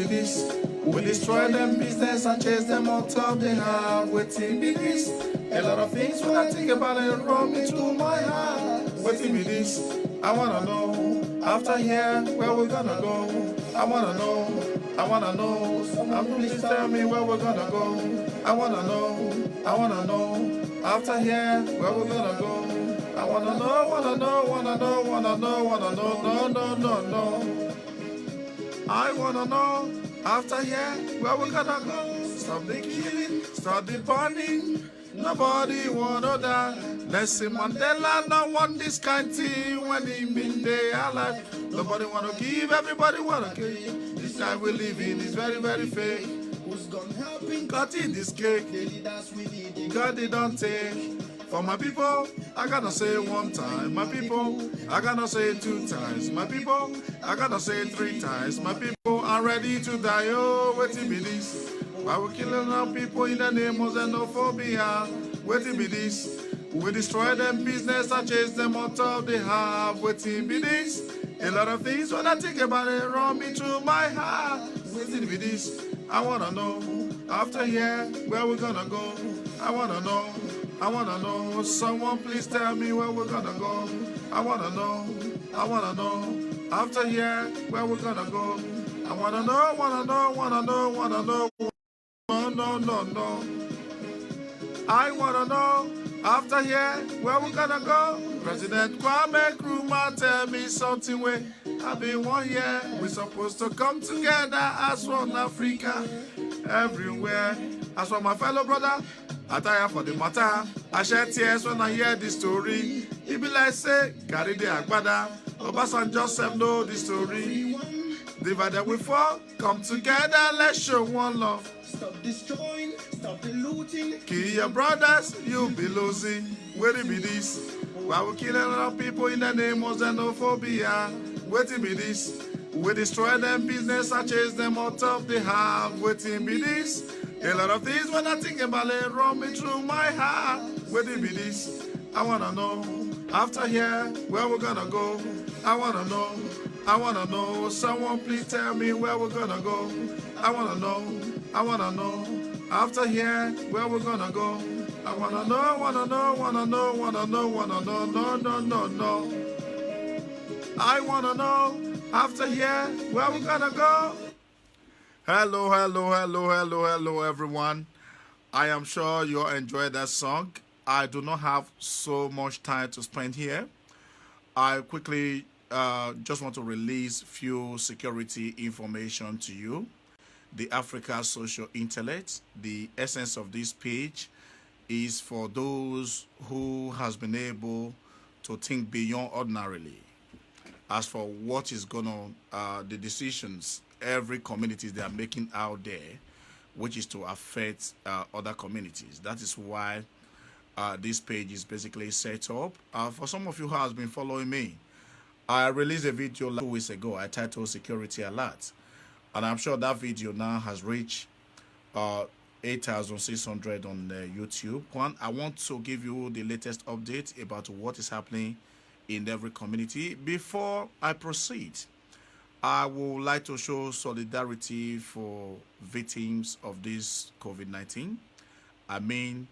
this? We destroy them business and chase them on top they have. Waiting be this. A lot of things when I think about it run me through my heart. Waiting be this. I wanna know. After here, where we gonna go? I wanna know. I wanna know. Please tell me where we're gonna go. I wanna know. I wanna know. After here, where we gonna go? I wanna know, wanna know, wanna know, wanna know, wanna know, no. I wanna know, after here, where we gonna go? Stop the killing, stop the burning. Nobody wanna die. Nelson Mandela not want this kind thing when he been there alive. Nobody wanna give, everybody wanna give. This time we live in is very, very fake. Who's gonna help him cut in this cake? God they don't take. For my people, I gotta say one time. My people, I gotta say 2 times. My people, I gotta say 3 times. My people are ready to die. Oh, wait till be this. Why we killing our people in the name of xenophobia? Wait till be this. We destroy them business and chase them on top they have. Wait till be this. A lot of things when I think about it run me through my heart. Wait till be this. I wanna know. After here, where we gonna go? I wanna know. I wanna know. Someone please tell me where we're gonna go. I wanna know. I wanna know. After here, where we're gonna go? I wanna know, wanna know, wanna know, wanna know. No. I wanna know. After here, where we gonna go? President Kwame Nkrumah tell me something where I've been 1 year. We're supposed to come together as one Africa everywhere. As for my fellow brother, I tire for the matter. I shed tears when I hear the story. It be like say, carry the agbada. Obasanjo Joseph know the story. Divided we fall, come together, let's show one love. Stop destroying, stop the looting. Kill your brothers, you'll be losing. Where it be this? Why we killing a lot of people in the name of xenophobia? Where it be this? We destroy them business and chase them out of the have. Where it be this? A lot of things when I think about it run me through my heart. Where it be this? I wanna know. After here, where we gonna go? I wanna know. I wanna know. Someone please tell me where we're gonna go. I wanna know. I wanna know. After here, where we're gonna go? I wanna know, wanna know, wanna know, wanna know, wanna know, no. I wanna know. After here, where we're gonna go? Hello, everyone. I am sure you'll enjoy that song. I do not have so much time to spend here. I quickly just want to release few security information to you. The Africa Social Intellect, the essence of this page is for those who has been able to think beyond ordinarily. As for what is gonna, the decisions every community they are making out there, which is to affect other communities. That is why this page is basically set up. For some of you who has been following me, I released a video 2 weeks ago. I titled Security Alert. And I'm sure that video now has reached 8,600 on YouTube. I want to give you the latest update about what is happening in every community. Before I proceed, I would like to show solidarity for victims of this COVID-19. I mean,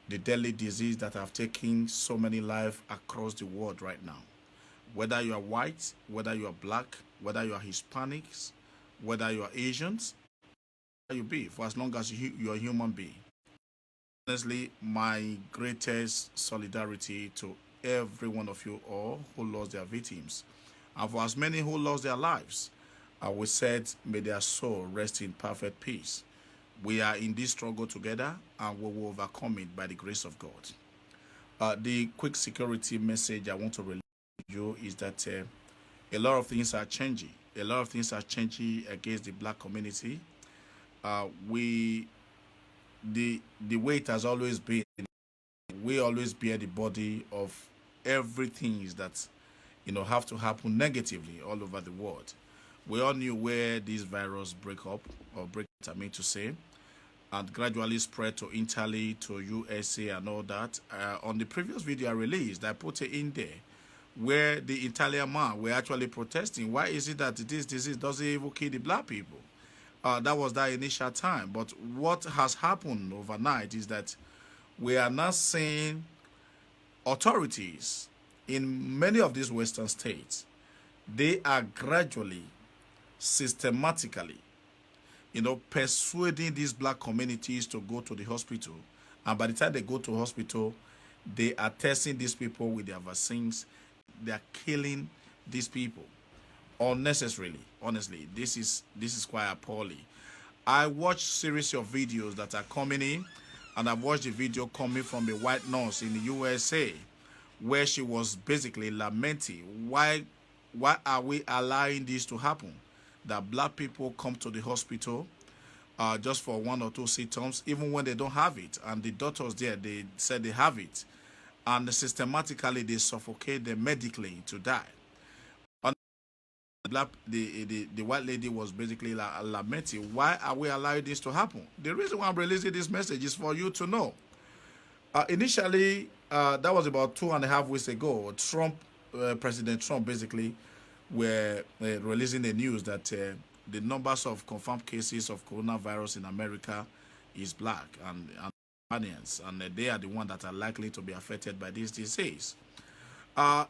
the deadly disease that have taken so many lives across the world right now. Whether you are white, whether you are black, whether you are Hispanics, whether you are Asians, you be, for as long as you're a human being. Honestly, my greatest solidarity to every one of you all who lost their victims. And for as many who lost their lives, we said, may their soul rest in perfect peace. We are in this struggle together, and we will overcome it by the grace of God. The quick security message I want to relay to you is that a lot of things are changing. A lot of things are changing against the black community. The way it has always been, we always bear the body of everything that have to happen negatively all over the world. We all knew where this virus and gradually spread to Italy, to USA and all that. On the previous video I released, I put it in there where the Italian man were actually protesting. Why is it that this disease doesn't even kill the black people? That was that initial time. But what has happened overnight is that we are now seeing authorities in many of these Western states, they are gradually, systematically, persuading these black communities to go to the hospital. And by the time they go to hospital, they are testing these people with their vaccines. They are killing these people unnecessarily. Honestly, this is quite appalling. I watched series of videos that are coming in, and I've watched a video coming from a white nurse in the USA, where she was basically lamenting why are we allowing this to happen? That black people come to the hospital just for 1 or 2 symptoms, even when they don't have it, and the doctors there, they said they have it, and systematically they suffocate them medically to die. And the white lady was basically lamenting, why are we allowing this to happen? The reason why I'm releasing this message is for you to know. Initially, that was about 2.5 weeks ago. President Trump, basically, were releasing the news that the numbers of confirmed cases of coronavirus in America is black and Hispanics, and they are the ones that are likely to be affected by this disease.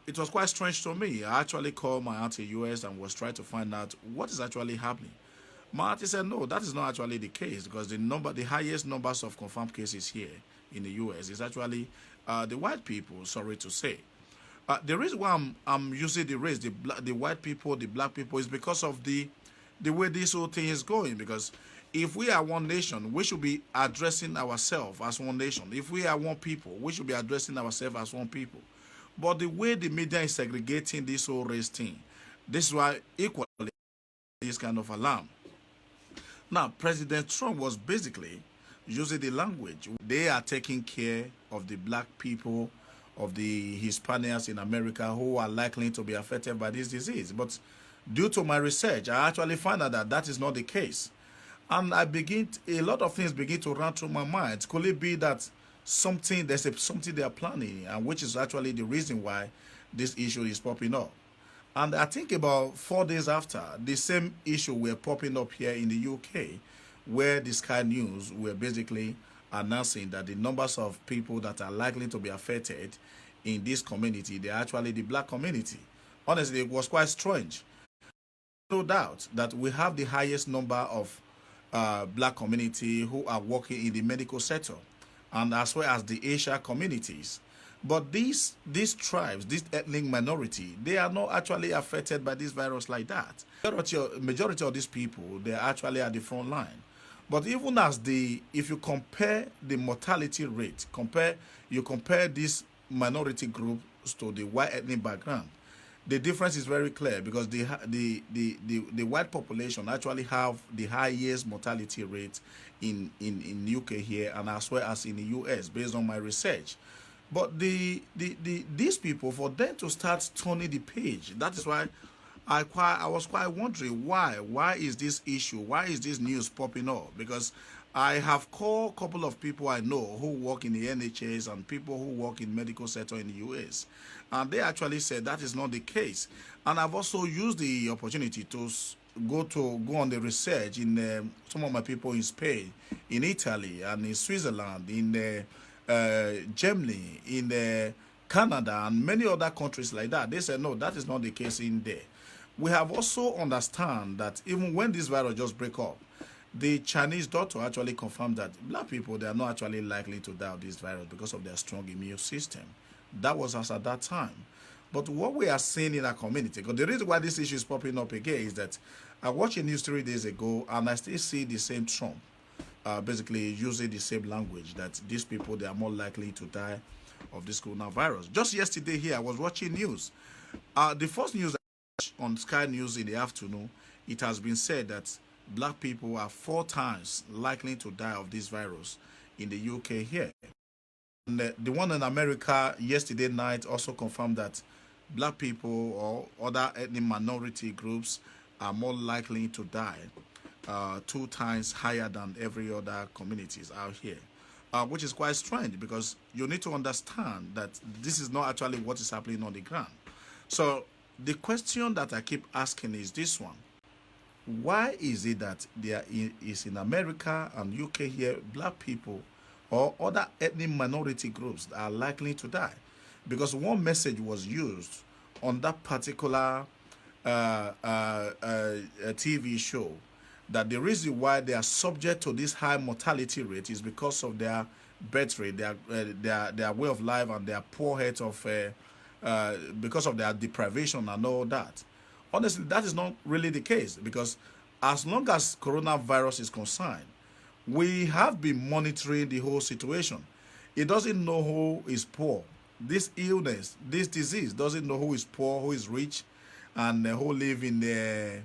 It was quite strange to me. I actually called my auntie US and was trying to find out what is actually happening. My auntie said, no, that is not actually the case, because the highest numbers of confirmed cases here in the US is actually the white people, sorry to say. The reason why I'm using the race, the white people, the black people, is because of the way this whole thing is going. Because if we are one nation, we should be addressing ourselves as one nation. If we are one people, we should be addressing ourselves as one people. But the way the media is segregating this whole race thing, this is why equally this kind of alarm. Now, President Trump was basically using the language. They are taking care of the black people, of the Hispanics in America who are likely to be affected by this disease. But due to my research, I actually found out that that is not the case. And a lot of things begin to run through my mind. Could it be that something they are planning, and which is actually the reason why this issue is popping up? And I think about 4 days after, the same issue were popping up here in the UK, where the Sky News were basically announcing that the numbers of people that are likely to be affected in this community, they're actually the black community. Honestly, it was quite strange. No doubt that we have the highest number of black community who are working in the medical sector, and as well as the Asian communities. But these tribes, this ethnic minority, they are not actually affected by this virus like that. Majority of these people, they are actually at the front line. But even if you compare the mortality rate, you compare these minority groups to the white ethnic background, the difference is very clear, because the white population actually have the highest mortality rate in UK here, and as well as in the US, based on my research. But these people, for them to start turning the page, that is why I was quite wondering why is this issue, why is this news popping up? Because I have called a couple of people I know who work in the NHS and people who work in medical sector in the US, and they actually said that is not the case. And I've also used the opportunity to go on the research in some of my people in Spain, in Italy, and in Switzerland, in Germany, in Canada, and many other countries like that. They said no, that is not the case in there. We have also understand that even when this virus just break up, the Chinese doctor actually confirmed that black people, they are not actually likely to die of this virus because of their strong immune system. That was us at that time. But what we are seeing in our community, because the reason why this issue is popping up again is that I watched a news 3 days ago, and I still see the same Trump basically using the same language, that these people, they are more likely to die of this coronavirus. Just yesterday here, I was watching news. The first news on Sky News in the afternoon, it has been said that black people are 4 times likely to die of this virus in the UK here. And the one in America yesterday night also confirmed that black people or other ethnic minority groups are more likely to die 2 times higher than every other communities out here. Which is quite strange, because you need to understand that this is not actually what is happening on the ground. So the question that I keep asking is this one. why is it that there is in America and UK here, black people or other ethnic minority groups are likely to die? Because one message was used on that particular TV show that the reason why they are subject to this high mortality rate is because of their birth rate, their way of life, and their poor health of because of their deprivation and all that. Honestly, that is not really the case, because as long as coronavirus is concerned, we have been monitoring the whole situation. It doesn't know who is poor. This illness, this disease doesn't know who is poor, who is rich, and who live in a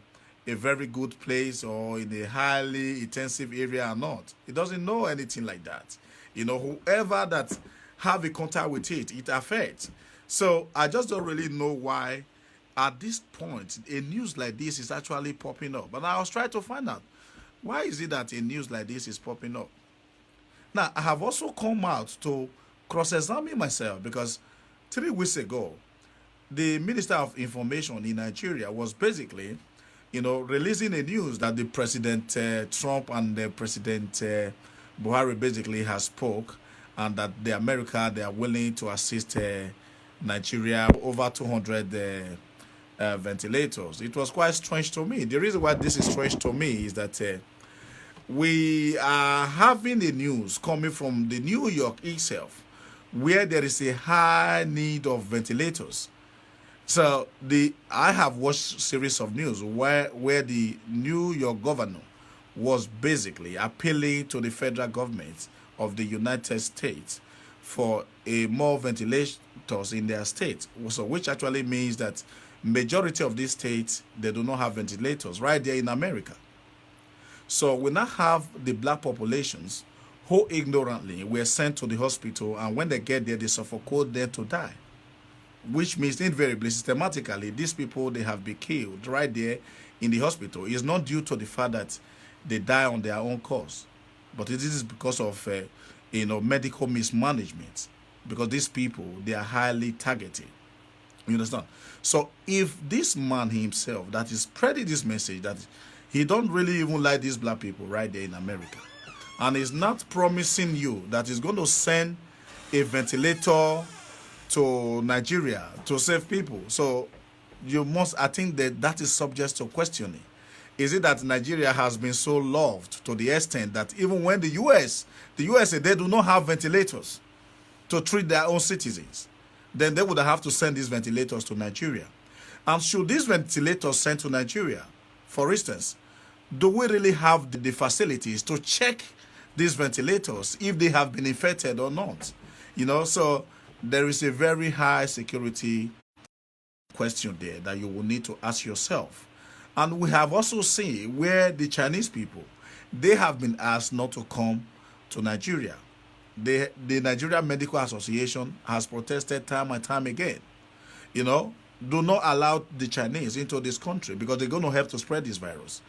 very good place or in a highly intensive area or not. It doesn't know anything like that. Whoever that have a contact with it, it affects. So I just don't really know why at this point a news like this is actually popping up. But I was trying to find out, why is it that a news like this is popping up? Now, I have also come out to cross-examine myself, because 3 weeks ago, the Minister of Information in Nigeria was basically, releasing a news that the President Trump and the President Buhari basically has spoke, and that they are willing to assist Nigeria over 200 ventilators. It was quite strange to me. The reason why this is strange to me is that we are having the news coming from the New York itself, where there is a high need of ventilators. So I have watched series of news where the New York governor was basically appealing to the federal government of the United States for a more ventilators in their state. So which actually means that majority of these states, they do not have ventilators right there in America. So we now have the black populations who ignorantly were sent to the hospital, and when they get there, they suffocate there to die. Which means invariably, systematically, these people, they have been killed right there in the hospital. It's not due to the fact that they die on their own cause, but it is because of medical mismanagement. Because these people, they are highly targeted. You understand? So if this man himself that is spreading this message that he don't really even like these black people right there in America, and is not promising you that he's going to send a ventilator to Nigeria to save people, so I think that is subject to questioning. Is it that Nigeria has been so loved to the extent that even when the USA, they do not have ventilators to treat their own citizens, then they would have to send these ventilators to Nigeria? And should these ventilators sent to Nigeria, for instance, do we really have the facilities to check these ventilators if they have been infected or not? So there is a very high security question there that you will need to ask yourself. And we have also seen where the Chinese people, they have been asked not to come to Nigeria. The Nigeria Medical Association has protested time and time again. Do not allow the Chinese into this country because they're going to help to spread this virus.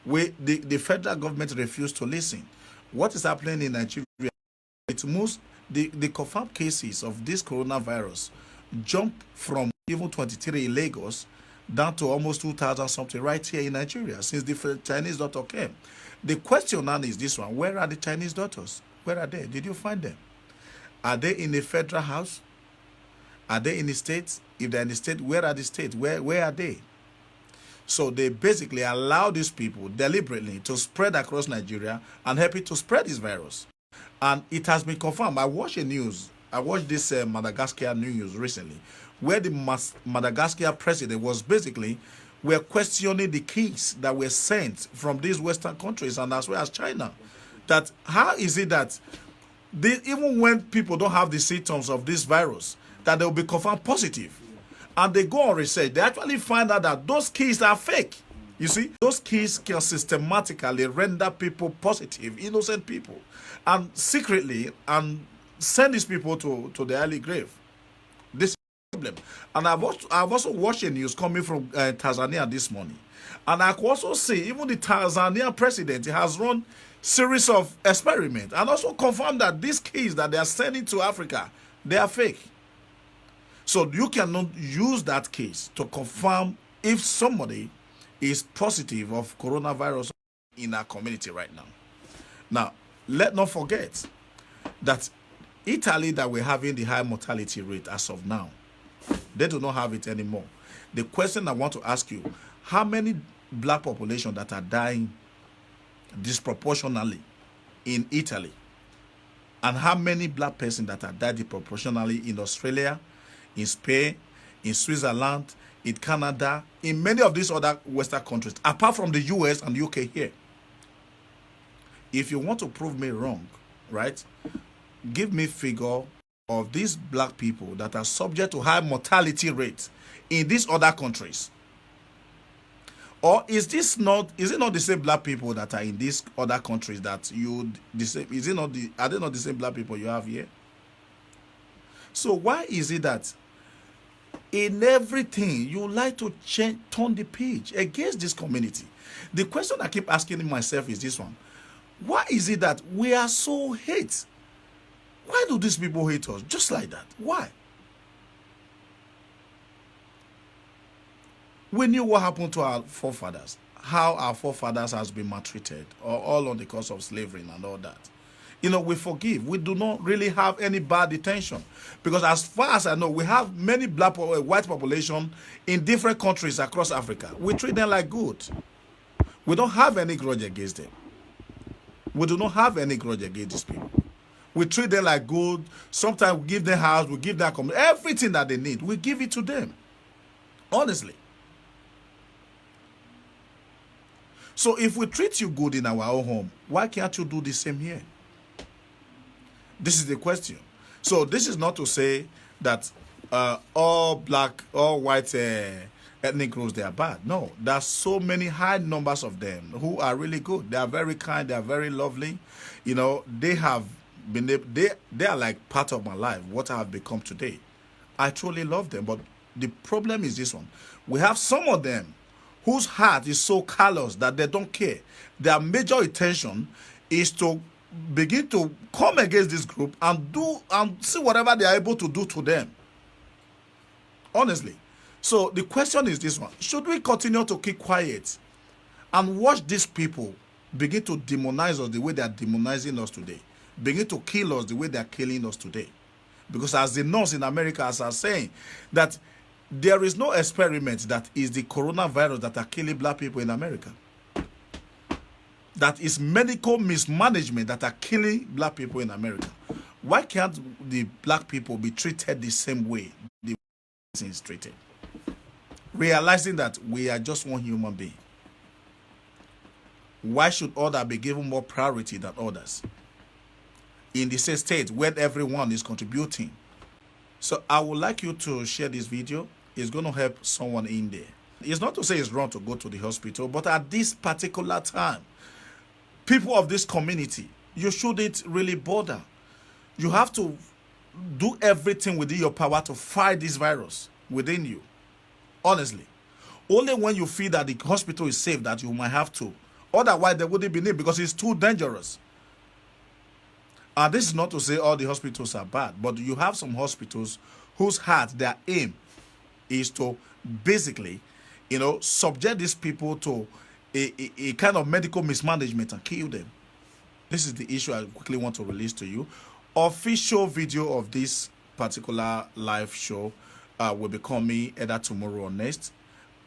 The federal government refused to listen. What is happening in Nigeria? It moves the confirmed cases of this coronavirus jump from even 23 in Lagos down to almost 2,000 something right here in Nigeria since the Chinese doctor came. The question now is this one: where are the Chinese doctors? Where are they? Did you find them? Are they in the federal house? Are they in the states? If they're in the state, where are the states? Where are they? So they basically allow these people deliberately to spread across Nigeria and help it to spread this virus. And it has been confirmed. I watched this Madagascar news recently, where the Madagascar president was basically, we're questioning the keys that were sent from these Western countries and as well as China. That how is it that even when people don't have the symptoms of this virus, that they'll be confirmed positive? And they go on research, they actually find out that those keys are fake. You see, those keys can systematically render people positive, innocent people, and secretly, and send these people to the early grave. This is the problem. And I've also watched the news coming from Tanzania this morning. And I can also see even the Tanzania president has run series of experiments and also confirmed that these keys that they are sending to Africa, they are fake. So you cannot use that case to confirm if somebody is positive of coronavirus in our community right now. Now, let not forget that Italy, that we're having the high mortality rate as of now, they do not have it anymore. The question I want to ask you, how many black population that are dying disproportionately in Italy? And how many black persons that are died disproportionately in Australia, in Spain, in Switzerland, in Canada, in many of these other Western countries, apart from the US and UK here? If you want to prove me wrong, right, give me figure of these black people that are subject to high mortality rates in these other countries. Or is it not the same black people that are in these other countries that are they not the same black people you have here? So why is it that in everything you like to turn the page against this community? The question I keep asking myself is this one: why is it that we are so hate? Why do these people hate us just like that? Why? We knew what happened to our forefathers, how our forefathers has been maltreated, or all on the cause of slavery and all that. You know, we forgive. We do not really have any bad intention, because as far as I know, we have many white population in different countries across Africa. We treat them like good. We don't have any grudge against them. We do not have any grudge against these people. We treat them like good. Sometimes we give them house, we give them everything that they need. We give it to them. Honestly. So if we treat you good in our own home, why can't you do the same here? This is the question. So this is not to say that all white ethnic groups, they are bad. No, there's so many high numbers of them who are really good. They are very kind. They are very lovely. You know, they have been, they are like part of my life, what I have become today. I truly love them. But the problem is this one. We have some of them whose heart is so callous that they don't care. Their major intention is to begin to come against this group and see whatever they are able to do to them. Honestly. So the question is this one: should we continue to keep quiet and watch these people begin to demonize us the way they are demonizing us today, begin to kill us the way they are killing us today? Because as the nurse in America are saying that there is no experiment that is the coronavirus that are killing black people in America. That is medical mismanagement that are killing black people in America. Why can't the black people be treated the same way the person is treated? Realizing that we are just one human being. Why should others be given more priority than others? In the same state where everyone is contributing. So I would like you to share this video. It's going to help someone in there. It's not to say it's wrong to go to the hospital, but at this particular time, people of this community, you shouldn't really bother. You have to do everything within your power to fight this virus within you. Honestly. Only when you feel that the hospital is safe that you might have to. Otherwise, there wouldn't be need, because it's too dangerous. And this is not to say all the hospitals are bad, but you have some hospitals whose heart, their aim is to basically, you know, subject these people to a kind of medical mismanagement and kill them. This is the issue I quickly want to release to you. Official video of this particular live show will be coming either tomorrow or next.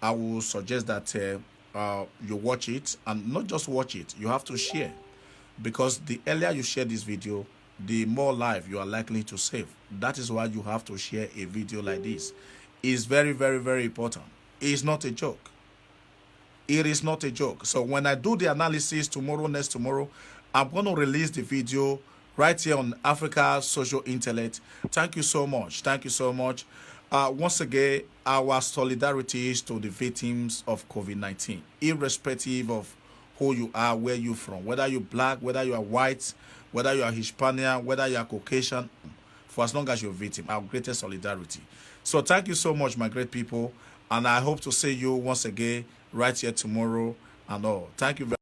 I will suggest that you watch it, and not just watch it, you have to share. Because the earlier you share this video, the more life you are likely to save. That is why you have to share a video like this. It's very, very, very important. It's not a joke. It is not a joke. So when I do the analysis tomorrow, next tomorrow, I'm going to release the video right here on Africa Social Intellect. Thank you so much. Thank you so much. Once again, our solidarity is to the victims of COVID-19, irrespective of who you are, where you're from, whether you're black, whether you are white, whether you are Hispanic, whether you are Caucasian, for as long as you're a victim, our greatest solidarity. So thank you so much, my great people, and I hope to see you once again right here tomorrow and all. Thank you very much.